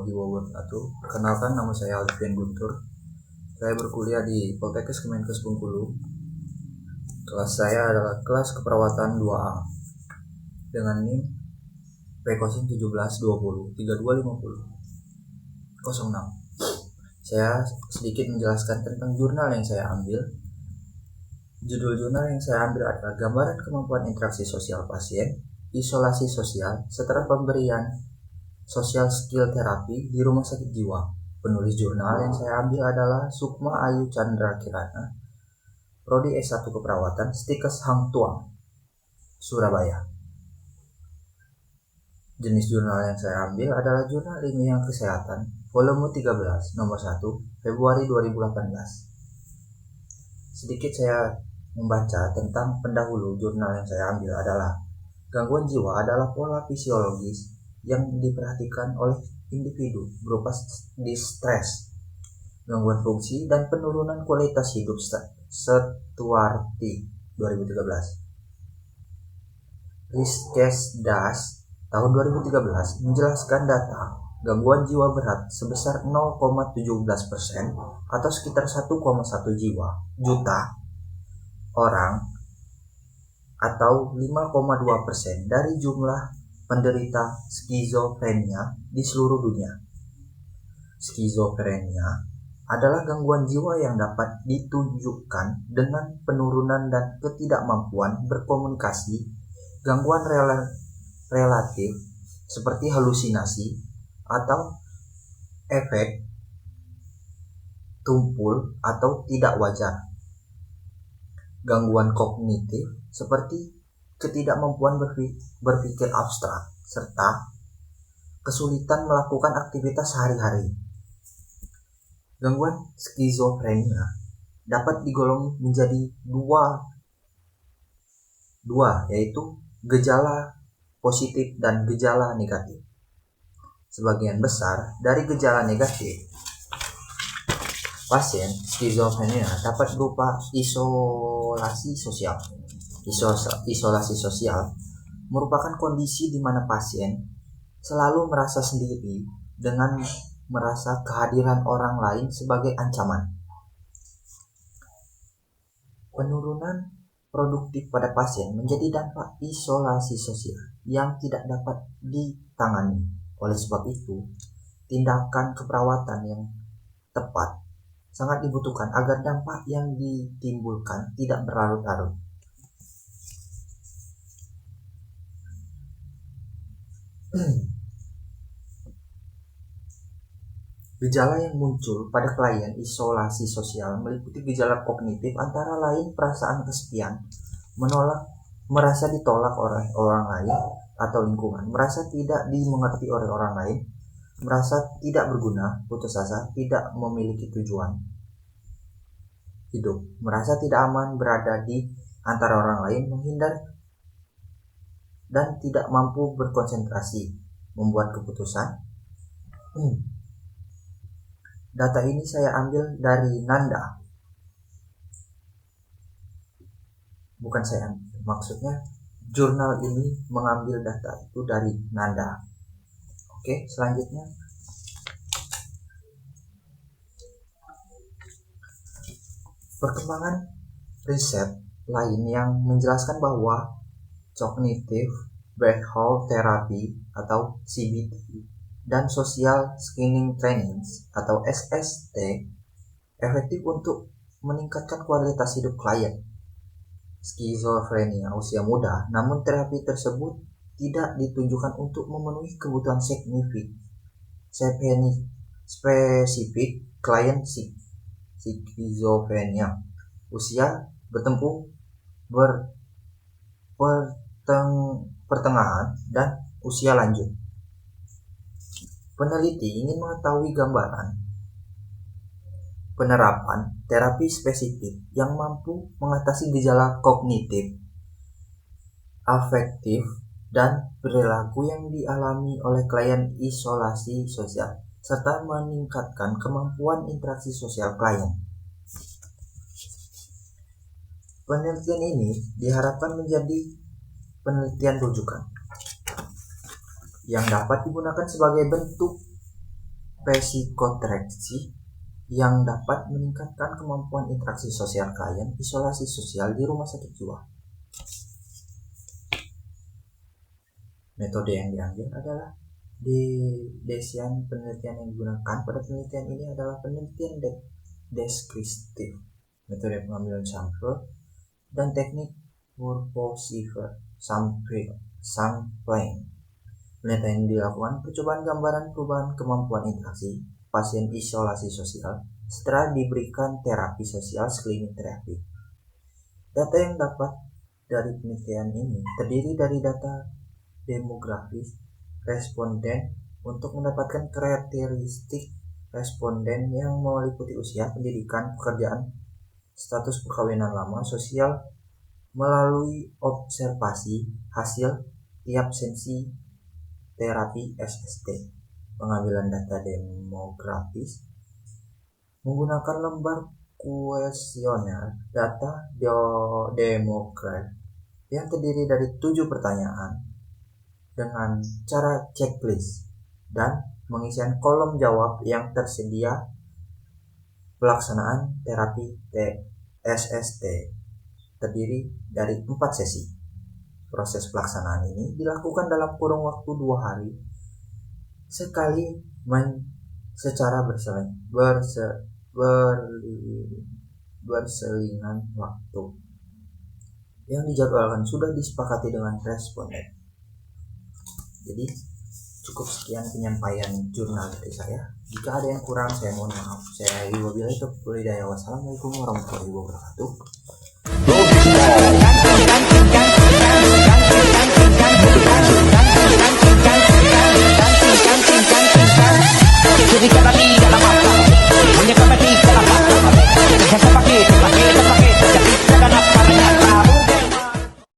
warahmatullahi wabarakatuh. Perkenalkan, nama saya Alfian Guntur. Saya berkuliah di Poltekkes Kemenkes Bengkulu. Kelas saya adalah kelas keperawatan 2A dengan NIM P01720 3250 06. Saya sedikit menjelaskan tentang jurnal yang saya ambil. Judul jurnal yang saya ambil adalah Gambaran Kemampuan Interaksi Sosial Pasien, Isolasi Sosial setelah pemberian Social Skill Therapy di Rumah Sakit Jiwa. Penulis jurnal yang saya ambil adalah Sukma Ayu Chandra Kirana, Prodi S1 Keperawatan, Stikes Hang Tuah, Surabaya. Jenis jurnal yang saya ambil adalah Jurnal Ilmiah Kesehatan, volume 13, nomor 1, Februari 2018. Sedikit saya membaca tentang pendahulu jurnal yang saya ambil adalah gangguan jiwa adalah pola fisiologis yang diperhatikan oleh individu berupa distres, gangguan fungsi, dan penurunan kualitas hidup. Stuarty 2013. Riskes Das tahun 2013 menjelaskan data gangguan jiwa berat sebesar 0,17% atau sekitar 1,1 juta orang atau 5,2% dari jumlah penderita skizofrenia di seluruh dunia. Skizofrenia adalah gangguan jiwa yang dapat ditunjukkan dengan penurunan dan ketidakmampuan berkomunikasi, gangguan relatif seperti halusinasi atau efek tumpul atau tidak wajar, gangguan kognitif seperti ketidakmampuan berpikir abstrak, serta kesulitan melakukan aktivitas sehari-hari. Gangguan skizofrenia dapat digolong menjadi dua, yaitu gejala positif dan gejala negatif. Sebagian besar dari gejala negatif pasien skizofrenia dapat berupa isolasi sosial. Isolasi sosial merupakan kondisi di mana pasien selalu merasa sendiri dengan merasa kehadiran orang lain sebagai ancaman. Penurunan produktif pada pasien menjadi dampak isolasi sosial yang tidak dapat ditangani. Oleh sebab itu, tindakan keperawatan yang tepat sangat dibutuhkan agar dampak yang ditimbulkan tidak berlarut-larut. Gejala yang muncul pada klien isolasi sosial meliputi gejala kognitif antara lain perasaan kesepian, merasa ditolak oleh orang lain atau lingkungan, merasa tidak dimengerti oleh orang lain, merasa tidak berguna, putus asa, tidak memiliki tujuan hidup, merasa tidak aman berada di antara orang lain, menghindar dan tidak mampu berkonsentrasi, membuat keputusan. Data ini saya ambil dari Nanda. Bukan saya ambil, maksudnya jurnal ini mengambil data itu dari Nanda. Oke, selanjutnya. Perkembangan riset lain yang menjelaskan bahwa Cognitive Behavioral Therapy atau CBT dan Social Screening Trainings atau SST efektif untuk meningkatkan kualitas hidup klien skizofrenia usia muda, namun terapi tersebut tidak ditunjukkan untuk memenuhi kebutuhan spesifik klien skizofrenia usia bertempuh pertengahan dan usia lanjut. Peneliti ingin mengetahui gambaran penerapan terapi spesifik yang mampu mengatasi gejala kognitif, afektif, dan perilaku yang dialami oleh klien isolasi sosial, serta meningkatkan kemampuan interaksi sosial klien. Penelitian ini diharapkan menjadi penelitian rujukan yang dapat digunakan sebagai bentuk psikotereksi yang dapat meningkatkan kemampuan interaksi sosial klien, isolasi sosial di rumah sakit jiwa. Metode yang diambil adalah penelitian yang digunakan pada penelitian ini adalah penelitian deskriptif, metode pengambilan sampel, dan teknik purposive sampling. Penelitian yang dilakukan percobaan gambaran perubahan kemampuan interaksi pasien isolasi sosial setelah diberikan terapi sosial screening terapi. Data yang dapat dari penelitian ini terdiri dari data demografis responden untuk mendapatkan karakteristik responden yang meliputi usia, pendidikan, pekerjaan, status perkawinan lama, sosial melalui observasi hasil tiap sesi terapi SST. Pengambilan data demografis menggunakan lembar kuesioner data demograf yang terdiri dari 7 pertanyaan dengan cara checklist dan pengisian kolom jawab yang tersedia. Pelaksanaan terapi SST terdiri dari 4 sesi. Proses pelaksanaan ini dilakukan dalam kurun waktu 2 hari sekali secara berselingan waktu yang dijadwalkan sudah disepakati dengan responden. Jadi cukup sekian penyampaian jurnal dari saya. Jika ada yang kurang saya mohon maaf. Saya Ibu Bila itu Wassalamualaikum warahmatullahi wabarakatuh.